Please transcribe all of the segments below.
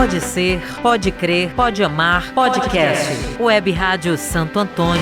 Pode ser, pode crer, pode amar, podcast. Web Rádio Santo Antônio.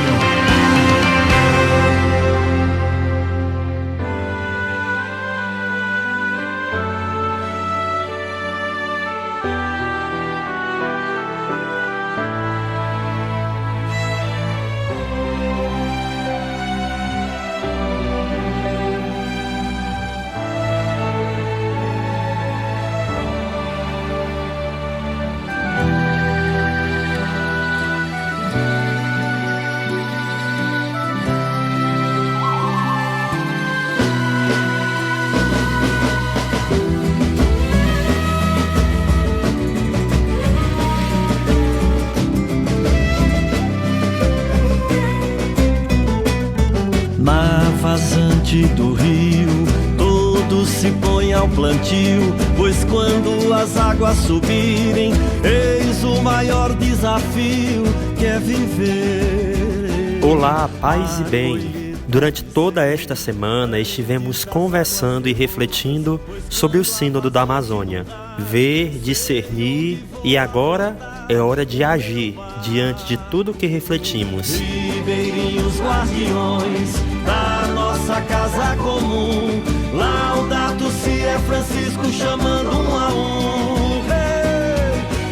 Do rio, todos se põem ao plantio, pois quando as águas subirem, eis o maior desafio que é viver. Olá, paz e bem. Durante toda esta semana estivemos conversando e refletindo sobre o Sínodo da Amazônia. Ver, discernir e agora é hora de agir diante de tudo que refletimos. Ribeirinhos guardiões da nossa casa comum, Laudato Si é Francisco chamando um a um.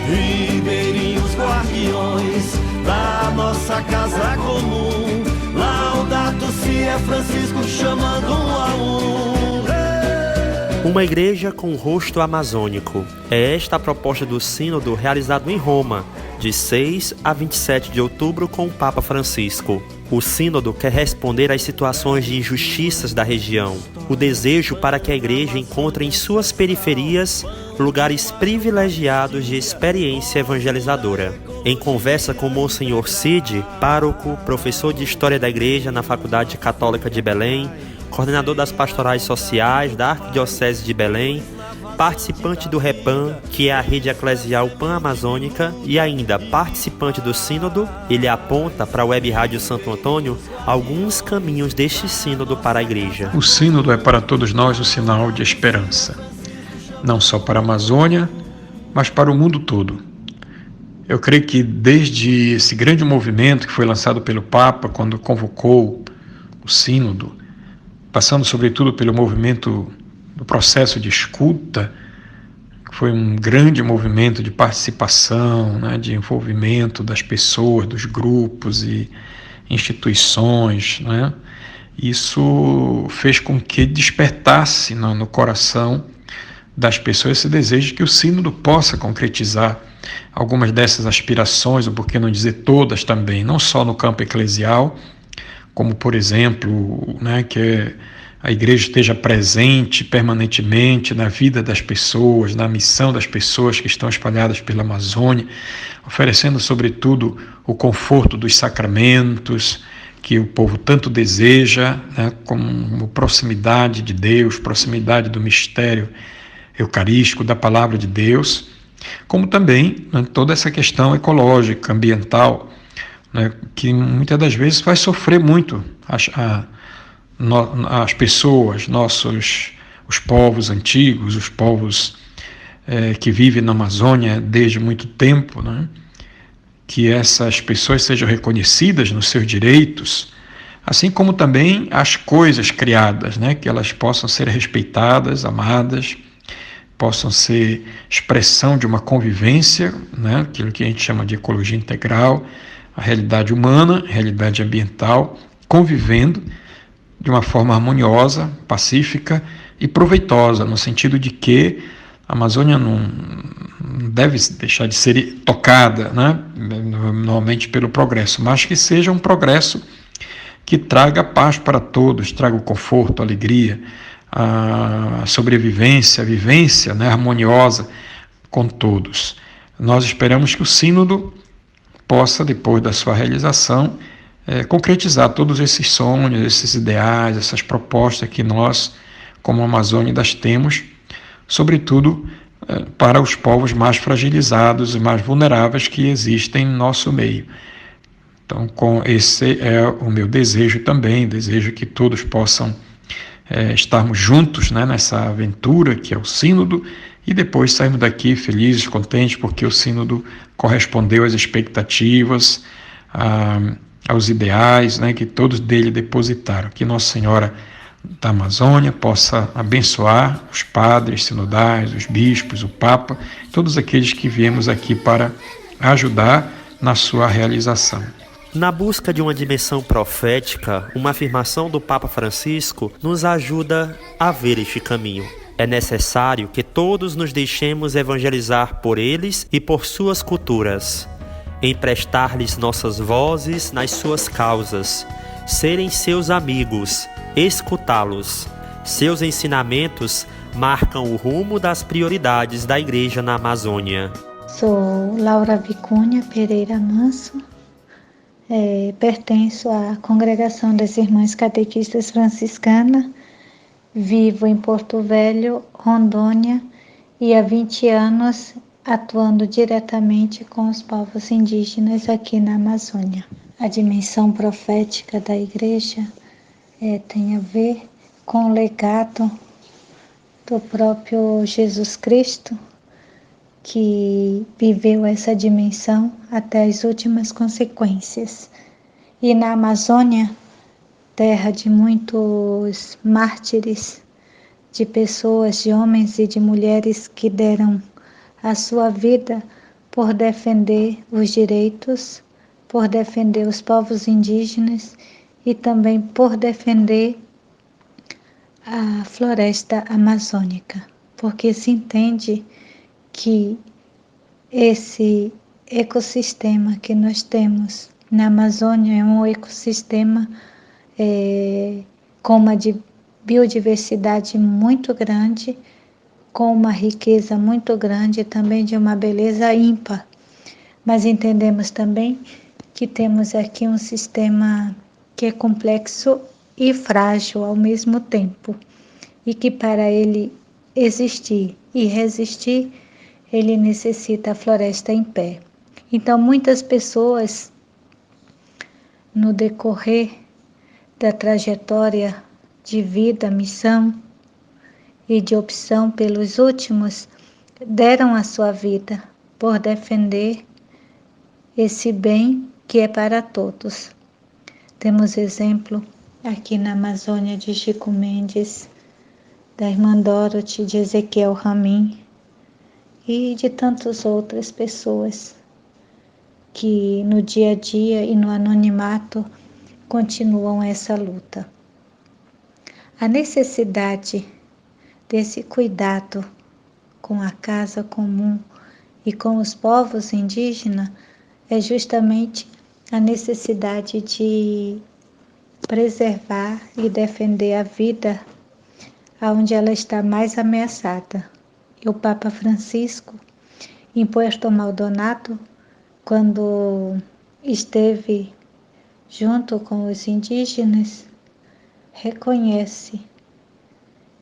Ribeirinhos guardiões da nossa casa comum, Laudato Si é Francisco chamando um a um. Uma igreja com rosto amazônico. É esta a proposta do Sínodo realizado em Roma, de 6 a 27 de outubro com o Papa Francisco. O Sínodo quer responder às situações de injustiças da região, o desejo para que a igreja encontre em suas periferias lugares privilegiados de experiência evangelizadora. Em conversa com Monsenhor Cid, pároco, professor de História da Igreja na Faculdade Católica de Belém, coordenador das pastorais sociais da Arquidiocese de Belém, participante do REPAM, que é a rede eclesial pan-amazônica, e ainda participante do Sínodo, ele aponta para a Web Rádio Santo Antônio alguns caminhos deste Sínodo para a Igreja. O Sínodo é para todos nós um sinal de esperança, não só para a Amazônia, mas para o mundo todo. Eu creio que desde esse grande movimento que foi lançado pelo Papa, quando convocou o Sínodo, passando sobretudo pelo movimento do processo de escuta, que foi um grande movimento de participação, de envolvimento das pessoas, dos grupos e instituições, Isso fez com que despertasse no coração das pessoas esse desejo de que o Sínodo possa concretizar algumas dessas aspirações, ou por que não dizer todas também, não só no campo eclesial, como, por exemplo, que a igreja esteja presente permanentemente na vida das pessoas, na missão das pessoas que estão espalhadas pela Amazônia, oferecendo, sobretudo, o conforto dos sacramentos, que o povo tanto deseja, como proximidade de Deus, proximidade do mistério eucarístico, da palavra de Deus, como também toda essa questão ecológica, ambiental, que muitas das vezes vai sofrer muito as pessoas, os povos antigos, os povos que vivem na Amazônia desde muito tempo, que essas pessoas sejam reconhecidas nos seus direitos, assim como também as coisas criadas, que elas possam ser respeitadas, amadas, possam ser expressão de uma convivência, aquilo que a gente chama de ecologia integral, a realidade humana, a realidade ambiental, convivendo de uma forma harmoniosa, pacífica e proveitosa, no sentido de que a Amazônia não deve deixar de ser tocada, normalmente pelo progresso, mas que seja um progresso que traga paz para todos, traga o conforto, a alegria, a sobrevivência, a vivência harmoniosa com todos. Nós esperamos que o Sínodo possa, depois da sua realização, concretizar todos esses sonhos, esses ideais, essas propostas que nós, como Amazônidas, temos, sobretudo para os povos mais fragilizados e mais vulneráveis que existem em nosso meio. Então, esse é o meu desejo também, desejo que todos possam estarmos juntos nessa aventura que é o Sínodo, e depois saímos daqui felizes, contentes, porque o sínodo correspondeu às expectativas, aos ideais, né, que todos dele depositaram. Que Nossa Senhora da Amazônia possa abençoar os padres sinodais, os bispos, o Papa, todos aqueles que viemos aqui para ajudar na sua realização. Na busca de uma dimensão profética, uma afirmação do Papa Francisco nos ajuda a ver este caminho. É necessário que todos nos deixemos evangelizar por eles e por suas culturas, emprestar-lhes nossas vozes nas suas causas, serem seus amigos, escutá-los. Seus ensinamentos marcam o rumo das prioridades da Igreja na Amazônia. Sou Laura Vicúnia Pereira Manso, pertenço à Congregação das Irmãs Catequistas Franciscanas, vivo em Porto Velho, Rondônia, e há 20 anos atuando diretamente com os povos indígenas aqui na Amazônia. A dimensão profética da Igreja tem a ver com o legado do próprio Jesus Cristo, que viveu essa dimensão até as últimas consequências. E na Amazônia, terra de muitos mártires, de pessoas, de homens e de mulheres que deram a sua vida por defender os direitos, por defender os povos indígenas e também por defender a floresta amazônica, porque se entende que esse ecossistema que nós temos na Amazônia é um ecossistema com uma biodiversidade muito grande, com uma riqueza muito grande, também de uma beleza ímpar. Mas entendemos também que temos aqui um sistema que é complexo e frágil ao mesmo tempo, e que para ele existir e resistir, ele necessita a floresta em pé. Então, muitas pessoas, no decorrer da trajetória de vida, missão e de opção pelos últimos, deram a sua vida por defender esse bem que é para todos. Temos exemplo aqui na Amazônia de Chico Mendes, da irmã Dorothy, de Ezequiel Ramin e de tantas outras pessoas que no dia a dia e no anonimato continuam essa luta. A necessidade desse cuidado com a casa comum e com os povos indígenas é justamente a necessidade de preservar e defender a vida onde ela está mais ameaçada. E o Papa Francisco, em Puerto Maldonado, quando esteve junto com os indígenas, reconhece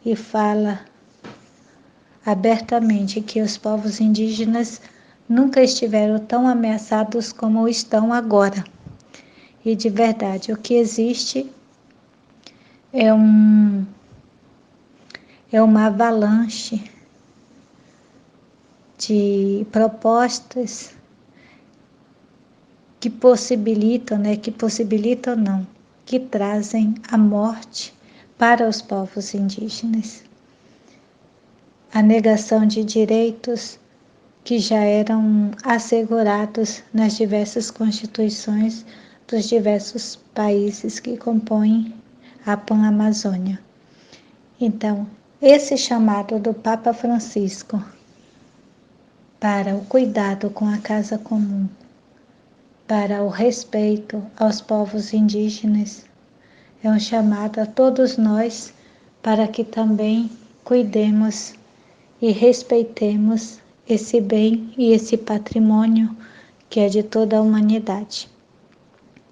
e fala abertamente que os povos indígenas nunca estiveram tão ameaçados como estão agora. E de verdade, o que existe é uma avalanche de propostas que possibilitam, que trazem a morte para os povos indígenas. A negação de direitos que já eram assegurados nas diversas constituições dos diversos países que compõem a Pan-Amazônia. Então, esse chamado do Papa Francisco para o cuidado com a casa comum, para o respeito aos povos indígenas, é um chamado a todos nós para que também cuidemos e respeitemos esse bem e esse patrimônio que é de toda a humanidade.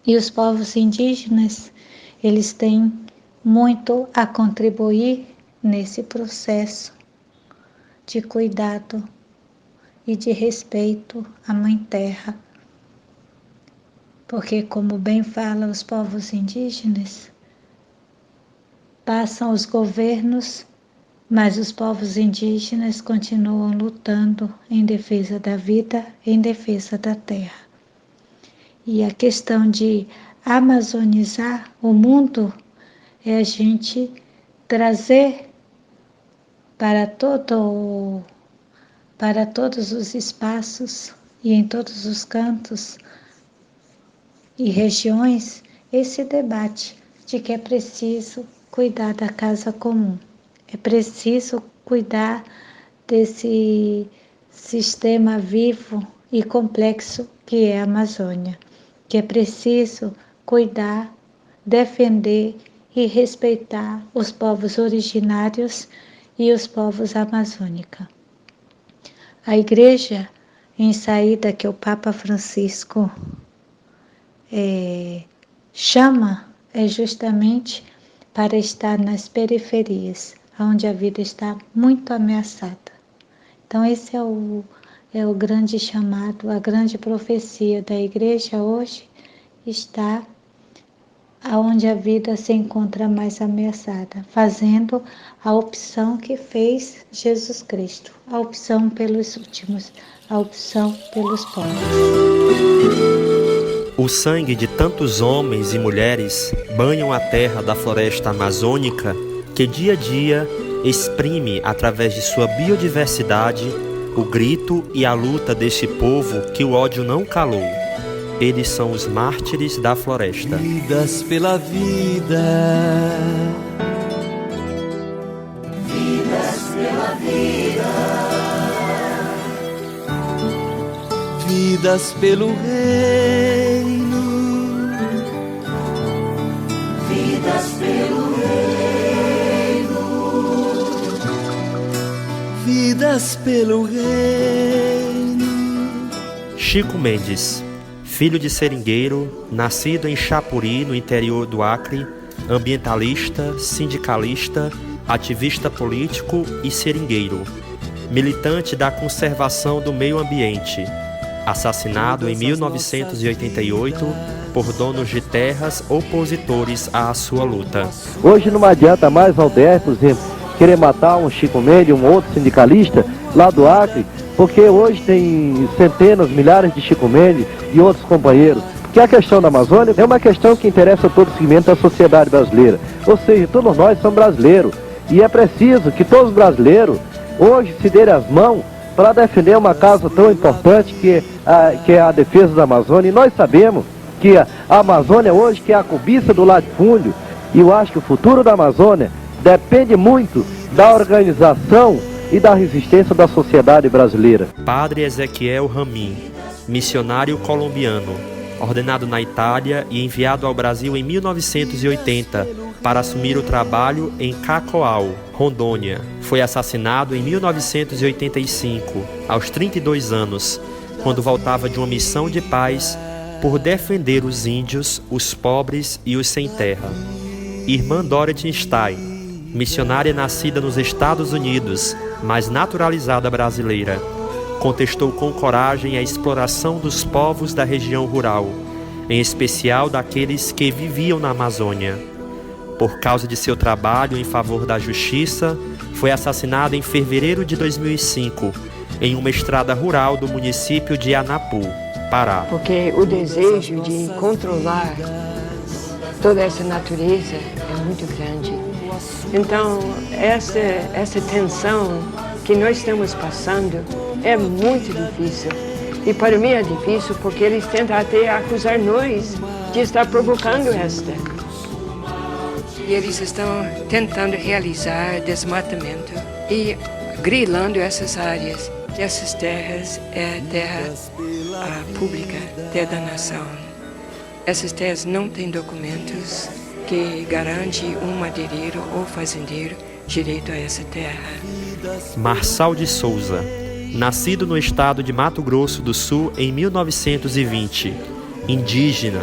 E os povos indígenas, eles têm muito a contribuir nesse processo de cuidado e de respeito à Mãe Terra. Porque, como bem falam os povos indígenas, passam os governos mas os povos indígenas continuam lutando em defesa da vida, em defesa da terra. E a questão de amazonizar o mundo é a gente trazer para todos os espaços e em todos os cantos e regiões esse debate de que é preciso cuidar da casa comum. É preciso cuidar desse sistema vivo e complexo que é a Amazônia, que é preciso cuidar, defender e respeitar os povos originários e os povos amazônicos. A igreja em saída que o Papa Francisco chama é justamente para estar nas periferias, onde a vida está muito ameaçada. Então esse é o grande chamado, a grande profecia da igreja hoje está onde a vida se encontra mais ameaçada, fazendo a opção que fez Jesus Cristo, a opção pelos últimos, a opção pelos pobres. O sangue de tantos homens e mulheres banham a terra da floresta amazônica que dia a dia exprime através de sua biodiversidade o grito e a luta deste povo que o ódio não calou. Eles são os mártires da floresta. Vidas pela vida. Vidas pela vida. Vidas pelo reino. Vidas pelo reino. Vidas pelo reino. Chico Mendes, filho de seringueiro, nascido em Chapuri, no interior do Acre, ambientalista, sindicalista, ativista político e seringueiro, militante da conservação do meio ambiente, assassinado em 1988 por donos de terras opositores à sua luta. Hoje não adianta mais a UDR, por exemplo, querer matar um Chico Mendes, um outro sindicalista lá do Acre, porque hoje tem centenas, milhares de Chico Mendes e outros companheiros. Porque a questão da Amazônia é uma questão que interessa a todo o segmento da sociedade brasileira. Ou seja, todos nós somos brasileiros. E é preciso que todos os brasileiros hoje se derem as mãos para defender uma causa tão importante que é a defesa da Amazônia. E nós sabemos que a Amazônia hoje que é a cobiça do latifúndio. E eu acho que o futuro da Amazônia depende muito da organização e da resistência da sociedade brasileira. Padre Ezequiel Ramin, missionário colombiano, ordenado na Itália e enviado ao Brasil em 1980 para assumir o trabalho em Cacoal, Rondônia. Foi assassinado em 1985, aos 32 anos, quando voltava de uma missão de paz por defender os índios, os pobres e os sem terra. Irmã Dorothy Stein, missionária nascida nos Estados Unidos, mas naturalizada brasileira, contestou com coragem a exploração dos povos da região rural, em especial daqueles que viviam na Amazônia. Por causa de seu trabalho em favor da justiça, foi assassinada em fevereiro de 2005, em uma estrada rural do município de Anapu, Pará. Porque o desejo de controlar toda essa natureza é muito grande. Então, essa tensão que nós estamos passando é muito difícil. E para mim é difícil porque eles tentam até acusar nós de estar provocando esta. E eles estão tentando realizar desmatamento e grilando essas áreas. Essas terras é terra pública, terra da nação. Essas terras não têm documentos que garante um madeireiro ou fazendeiro direito a essa terra. Marçal de Souza, nascido no estado de Mato Grosso do Sul em 1920, indígena.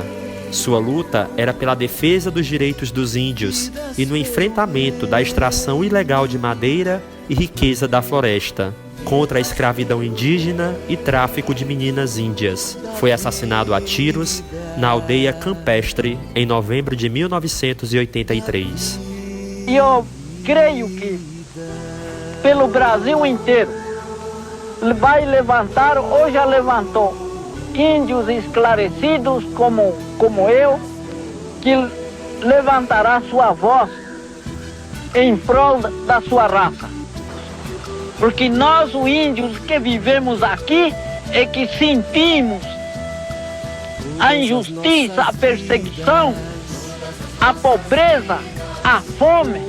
Sua luta era pela defesa dos direitos dos índios e no enfrentamento da extração ilegal de madeira e riqueza da floresta, contra a escravidão indígena e tráfico de meninas índias. Foi assassinado a tiros na aldeia campestre em novembro de 1983. Eu creio que pelo Brasil inteiro. Vai levantar, ou já levantou, índios esclarecidos como eu, que levantará sua voz em prol da sua raça. Porque nós, os índios que vivemos aqui, é que sentimos a injustiça, a perseguição, a pobreza, a fome,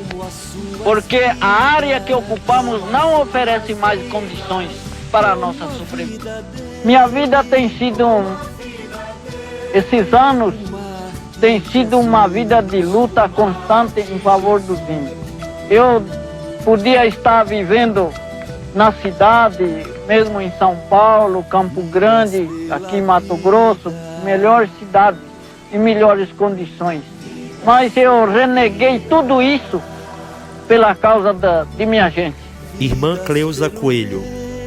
porque a área que ocupamos não oferece mais condições para a nossa sobrevivência. Minha vida tem sido, esses anos, tem sido uma vida de luta constante em favor dos índios. Eu podia estar vivendo na cidade, mesmo em São Paulo, Campo Grande, aqui em Mato Grosso, melhores cidades e melhores condições. Mas eu reneguei tudo isso pela causa de minha gente. Irmã Cleusa Coelho,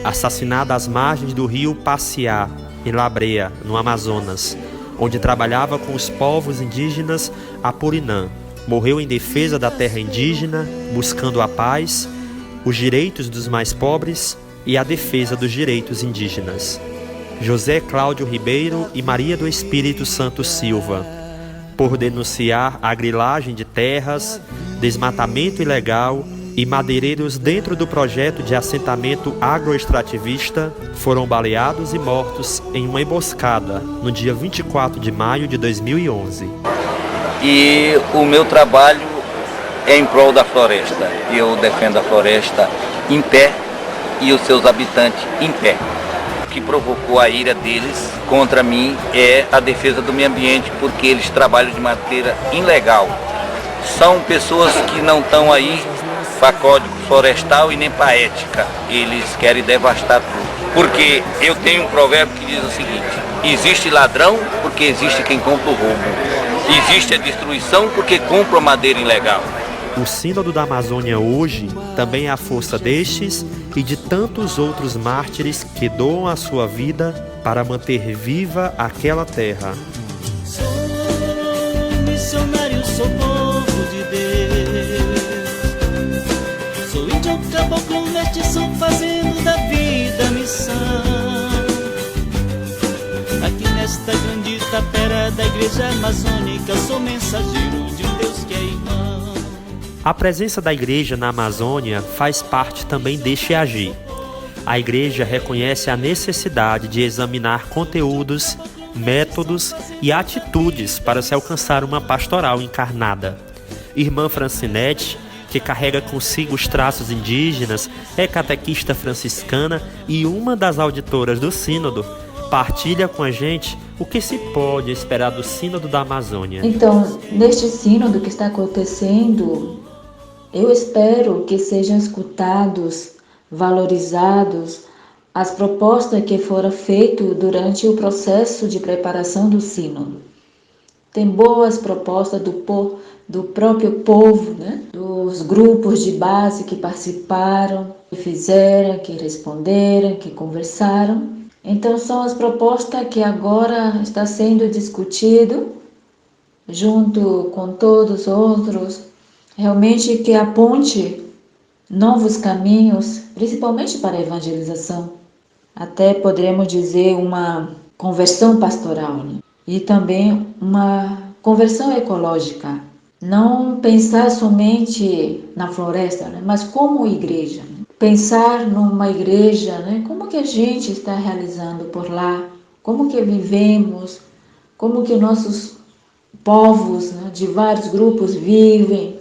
assassinada às margens do rio Paciá, em Labrea, no Amazonas, onde trabalhava com os povos indígenas Apurinã. Morreu em defesa da terra indígena, buscando a paz, os direitos dos mais pobres e a defesa dos direitos indígenas. José Cláudio Ribeiro e Maria do Espírito Santo Silva, por denunciar a grilagem de terras, desmatamento ilegal e madeireiros dentro do projeto de assentamento agroextrativista, foram baleados e mortos em uma emboscada no dia 24 de maio de 2011. E o meu trabalho é em prol da floresta. Eu defendo a floresta em pé e os seus habitantes em pé. O que provocou a ira deles contra mim é a defesa do meio ambiente, porque eles trabalham de maneira ilegal. São pessoas que não estão aí para código florestal e nem para ética. Eles querem devastar tudo. Porque eu tenho um provérbio que diz o seguinte: existe ladrão porque existe quem compra o roubo. Existe a destruição porque compra a madeira ilegal. O Sínodo da Amazônia hoje também é a força destes e de tantos outros mártires que doam a sua vida para manter viva aquela terra. Sou missionário, sou povo de Deus. Sou índio, caboclo, mestiço, fazendo da vida missão. Aqui nesta grande tapera da igreja amazônica, sou mensageiro de um Deus que é irmão. A presença da igreja na Amazônia faz parte também deste agir. A igreja reconhece a necessidade de examinar conteúdos, métodos e atitudes para se alcançar uma pastoral encarnada. Irmã Francinete, que carrega consigo os traços indígenas, é catequista franciscana e uma das auditoras do Sínodo, partilha com a gente o que se pode esperar do Sínodo da Amazônia. Então, neste Sínodo que está acontecendo, eu espero que sejam escutados, valorizados as propostas que foram feitas durante o processo de preparação do Sínodo. Tem boas propostas do próprio povo, né? Dos grupos de base que participaram, que fizeram, que responderam, que conversaram. Então são as propostas que agora está sendo discutido junto com todos os outros, realmente que aponte novos caminhos, principalmente para a evangelização. Até poderemos dizer uma conversão pastoral, né? E também uma conversão ecológica. Não pensar somente na floresta, né? Mas como igreja. Né? Pensar numa igreja, né? Como que a gente está realizando por lá, como que vivemos, como que nossos povos, né, de vários grupos vivem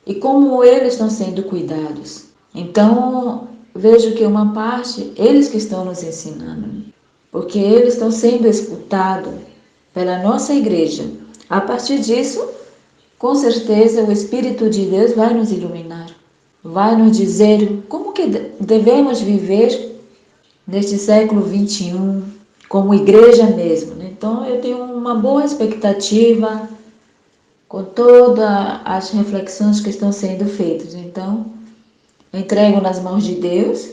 e como eles estão sendo cuidados. Então, vejo que uma parte, eles que estão nos ensinando, porque eles estão sendo escutados pela nossa igreja. A partir disso, com certeza, o Espírito de Deus vai nos iluminar, vai nos dizer como que devemos viver neste século 21, como igreja mesmo. Então, eu tenho uma boa expectativa com todas as reflexões que estão sendo feitas. Então, entrego nas mãos de Deus,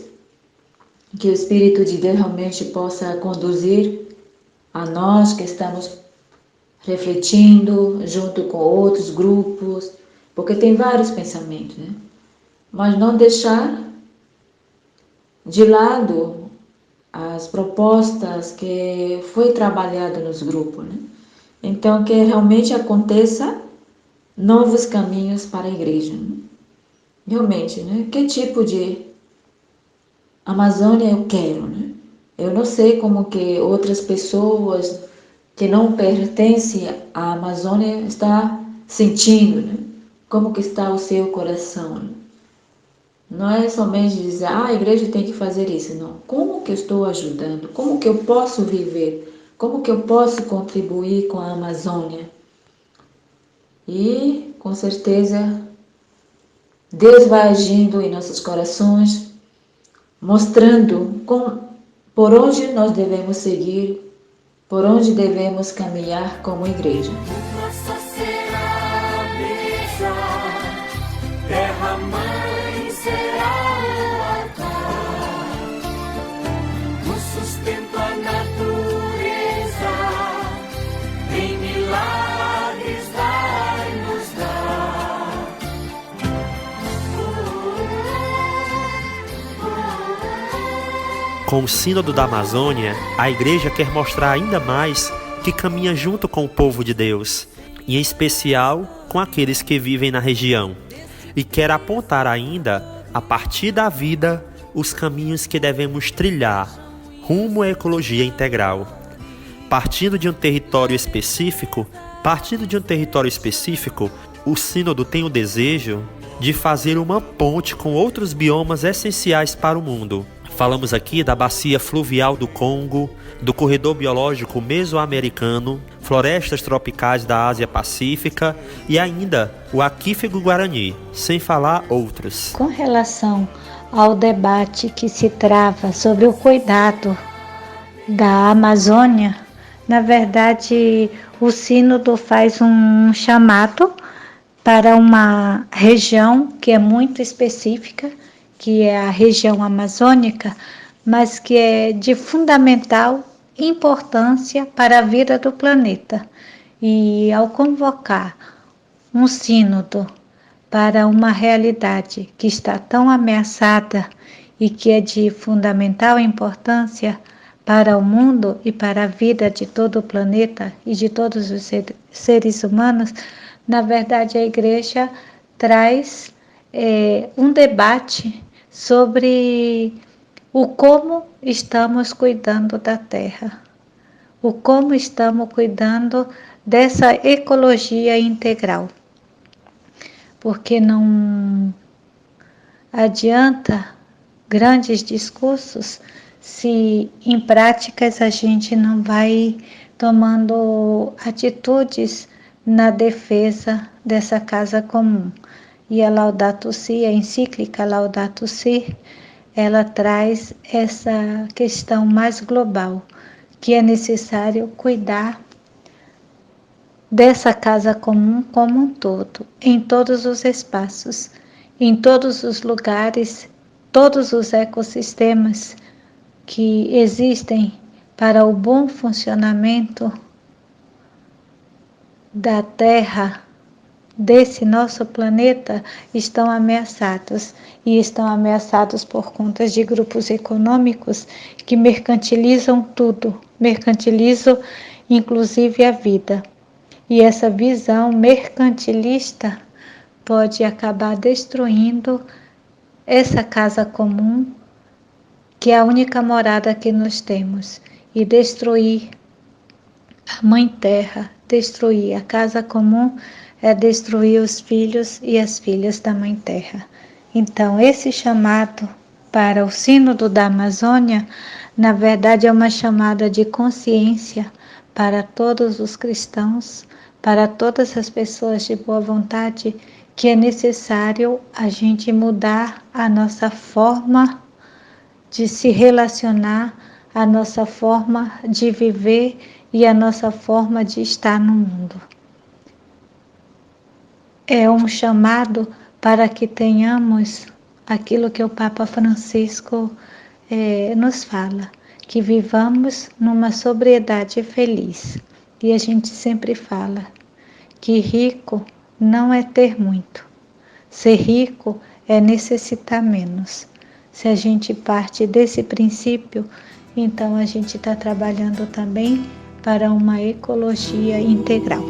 que o Espírito de Deus realmente possa conduzir a nós que estamos refletindo junto com outros grupos, porque tem vários pensamentos, né? Mas não deixar de lado as propostas que foi trabalhado nos grupos, né? Então, que realmente aconteça novos caminhos para a igreja, né? Realmente, né? Que tipo de Amazônia eu quero, né? Eu não sei como que outras pessoas que não pertencem à Amazônia está sentindo, né? Como que está o seu coração, né? Não é somente dizer, a igreja tem que fazer isso, não. Como que eu estou ajudando? Como que eu posso viver? Como que eu posso contribuir com a Amazônia? E, com certeza, Deus vai agindo em nossos corações, mostrando por onde nós devemos seguir, por onde devemos caminhar como igreja. Nossa será a mesa, terra mãe será o altar, o sustento à natureza, em milagres vai nos dar. Com o Sínodo da Amazônia, a Igreja quer mostrar ainda mais que caminha junto com o povo de Deus, e em especial com aqueles que vivem na região, e quer apontar ainda, a partir da vida, os caminhos que devemos trilhar rumo à ecologia integral. Partindo de um território específico, o Sínodo tem o desejo de fazer uma ponte com outros biomas essenciais para o mundo. Falamos aqui da bacia fluvial do Congo, do corredor biológico mesoamericano, florestas tropicais da Ásia Pacífica e ainda o aquífero Guarani, sem falar outros. Com relação ao debate que se trava sobre o cuidado da Amazônia, na verdade, o Sínodo faz um chamado para uma região que é muito específica, que é a região amazônica, mas que é de fundamental importância para a vida do planeta. E ao convocar um sínodo para uma realidade que está tão ameaçada e que é de fundamental importância para o mundo e para a vida de todo o planeta e de todos os seres humanos, na verdade a Igreja traz um debate sobre o como estamos cuidando da terra, o como estamos cuidando dessa ecologia integral. Porque não adianta grandes discursos se em práticas a gente não vai tomando atitudes na defesa dessa casa comum. E a Laudato Si, a encíclica Laudato Si, ela traz essa questão mais global, que é necessário cuidar dessa casa comum como um todo, em todos os espaços, em todos os lugares, todos os ecossistemas que existem para o bom funcionamento da Terra, desse nosso planeta, estão ameaçados, e estão ameaçados por conta de grupos econômicos que mercantilizam tudo, mercantilizam inclusive a vida. E essa visão mercantilista pode acabar destruindo essa casa comum, que é a única morada que nós temos, e destruir a Mãe Terra, destruir a casa comum, é destruir os filhos e as filhas da Mãe Terra. Então, esse chamado para o Sínodo da Amazônia, na verdade, é uma chamada de consciência para todos os cristãos, para todas as pessoas de boa vontade, que é necessário a gente mudar a nossa forma de se relacionar, a nossa forma de viver e a nossa forma de estar no mundo. É um chamado para que tenhamos aquilo que o Papa Francisco nos fala, que vivamos numa sobriedade feliz. E a gente sempre fala que rico não é ter muito. Ser rico é necessitar menos. Se a gente parte desse princípio, então a gente está trabalhando também para uma ecologia integral.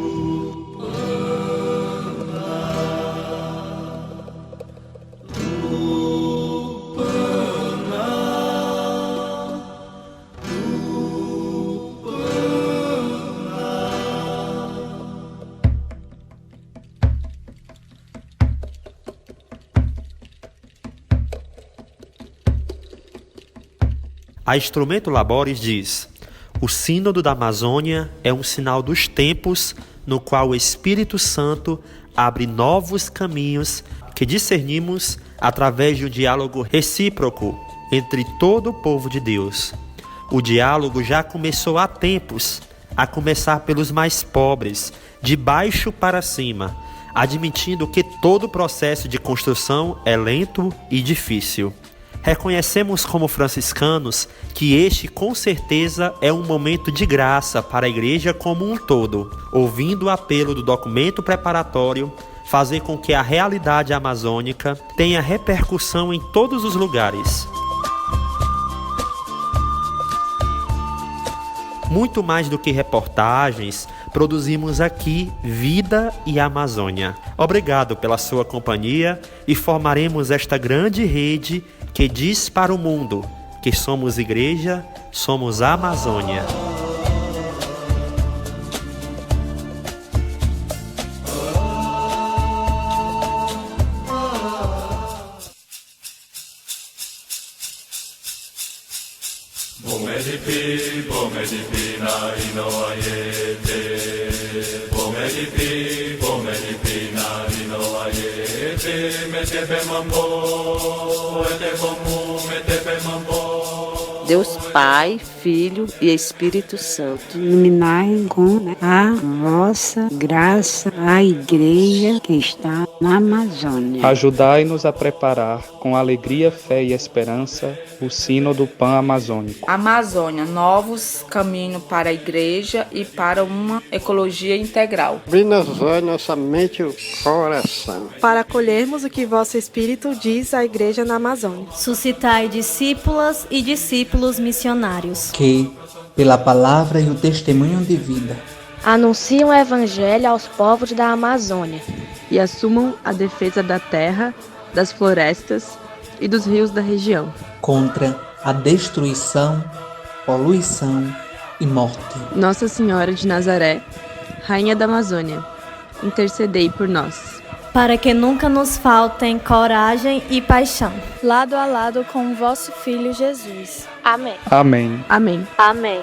A Instrumento Labores diz: o Sínodo da Amazônia é um sinal dos tempos no qual o Espírito Santo abre novos caminhos que discernimos através de um diálogo recíproco entre todo o povo de Deus. O diálogo já começou há tempos, a começar pelos mais pobres, de baixo para cima, admitindo que todo o processo de construção é lento e difícil. Reconhecemos como franciscanos que este com certeza é um momento de graça para a Igreja como um todo, ouvindo o apelo do documento preparatório, fazer com que a realidade amazônica tenha repercussão em todos os lugares. Muito mais do que reportagens, produzimos aqui Vida e Amazônia. Obrigado pela sua companhia e formaremos esta grande rede que diz para o mundo que somos Igreja, somos a Amazônia. Deus Pai, Filho e Espírito Santo. Iluminai com a vossa graça a Igreja que está na Amazônia. Ajudai-nos a preparar com alegria, fé e esperança o Sínodo Pan-Amazônico. Amazônia, novos caminhos para a Igreja e para uma ecologia integral. Abri-nos nossa mente e o coração, para acolhermos o que vosso Espírito diz à Igreja na Amazônia. Suscitai discípulas e discípulos missionários, que, pela palavra e o testemunho de vida, anunciam o Evangelho aos povos da Amazônia e assumam a defesa da terra, das florestas e dos rios da região, contra a destruição, poluição e morte. Nossa Senhora de Nazaré, Rainha da Amazônia, intercedei por nós. Para que nunca nos faltem coragem e paixão, lado a lado com o vosso Filho Jesus. Amém. Amém. Amém. Amém.